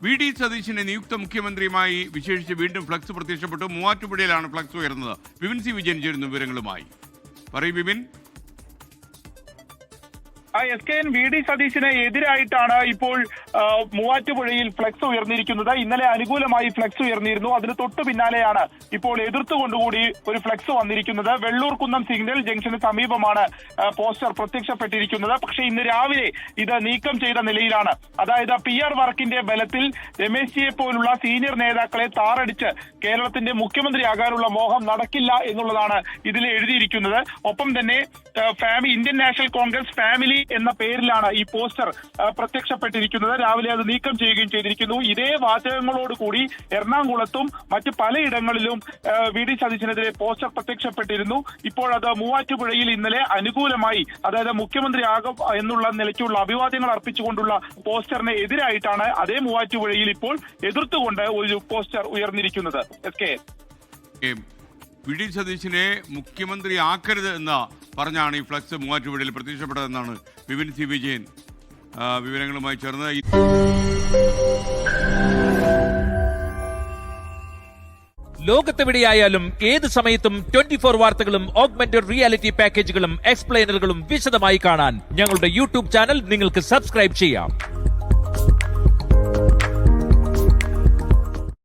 VD. സതീശനെ നിയുക്ത മുഖ്യമന്ത്രിയുമായി വിശേഷിച്ച് വീണ്ടും ഫ്ലക്സ് പ്രത്യക്ഷപ്പെട്ടു. മൂവാറ്റുപുഴയിലാണ് ഫ്ലക്സ് ഉയർന്നത്. വിപിൻ സി വിജയൻ ചേരുന്നു വിവരങ്ങളുമായി. പറയൂ വിപിൻ. SKN V D. സതീശന് എതിരായിട്ടാണ് ഇപ്പോൾ മൂവാറ്റുപുഴയിൽ ഫ്ലക്സ് ഉയർന്നിരിക്കുന്നത്. ഇന്നലെ അനുകൂലമായി ഫ്ലക്സ് ഉയർന്നിരുന്നു. അതിന് തൊട്ടു പിന്നാലെയാണ് ഇപ്പോൾ എതിർത്തുകൊണ്ടുകൂടി ഒരു ഫ്ലക്സ് വന്നിരിക്കുന്നത്. വെള്ളൂർകുന്നം സിഗ്നൽ ജംഗ്ഷന് സമീപമാണ് പോസ്റ്റർ പ്രത്യക്ഷപ്പെട്ടിരിക്കുന്നത്. പക്ഷേ ഇന്ന് രാവിലെ ഇത് നീക്കം ചെയ്ത നിലയിലാണ്. അതായത് PR വർക്കിന്റെ ബലത്തിൽ രമേശ് ജിയെ പോലുള്ള സീനിയർ നേതാക്കളെ താറടിച്ച് കേരളത്തിന്റെ മുഖ്യമന്ത്രിയാകാനുള്ള മോഹം നടക്കില്ല എന്നുള്ളതാണ് ഇതിൽ എഴുതിയിരിക്കുന്നത്. ഒപ്പം തന്നെ ഇന്ത്യൻ നാഷണൽ കോൺഗ്രസ് ഫാമിലി എന്ന പേരിലാണ് ഈ പോസ്റ്റർ പ്രത്യക്ഷപ്പെട്ടിരിക്കുന്നത്. രാവിലെ അത് നീക്കം ചെയ്യുകയും ചെയ്തിരിക്കുന്നു. ഇതേ വാചകങ്ങളോടുകൂടി എറണാകുളത്തും മറ്റ് പലയിടങ്ങളിലും വി.ഡി. സതീശനെതിരെ പോസ്റ്റർ പ്രത്യക്ഷപ്പെട്ടിരുന്നു. ഇപ്പോൾ അത് മൂവാറ്റുപുഴയിൽ ഇന്നലെ അനുകൂലമായി, അതായത് മുഖ്യമന്ത്രിയാകും എന്നുള്ള നിലയ്ക്കുള്ള അഭിവാദ്യങ്ങൾ അർപ്പിച്ചുകൊണ്ടുള്ള പോസ്റ്ററിന് എതിരായിട്ടാണ് അതേ മൂവാറ്റുപുഴയിൽ ഇപ്പോൾ എതിർത്തുകൊണ്ട് ഒരു പോസ്റ്റർ ഉയർന്നിരിക്കുന്നത്. വി.ഡി. സതീശനെ മുഖ്യമന്ത്രിയാക്കരുത് എന്ന് പറഞ്ഞാണ് ഈ ഫ്ലക്സ് മൂവാറ്റുപുഴയിൽ പ്രത്യക്ഷപ്പെട്ടതെന്നാണ് വിപിൻ സി വിജയൻ വിവരങ്ങളുമായി ചേർന്ന്. ലോകത്തെവിടെയായാലും ഏത് സമയത്തും 24 വാർത്തകളും ഓഗ്മെന്റഡ് റിയാലിറ്റി പാക്കേജുകളും എക്സ്പ്ലെയിനറുകളും വിശദമായി കാണാൻ ഞങ്ങളുടെ YouTube ചാനൽ നിങ്ങൾക്ക് സബ്സ്ക്രൈബ് ചെയ്യാം.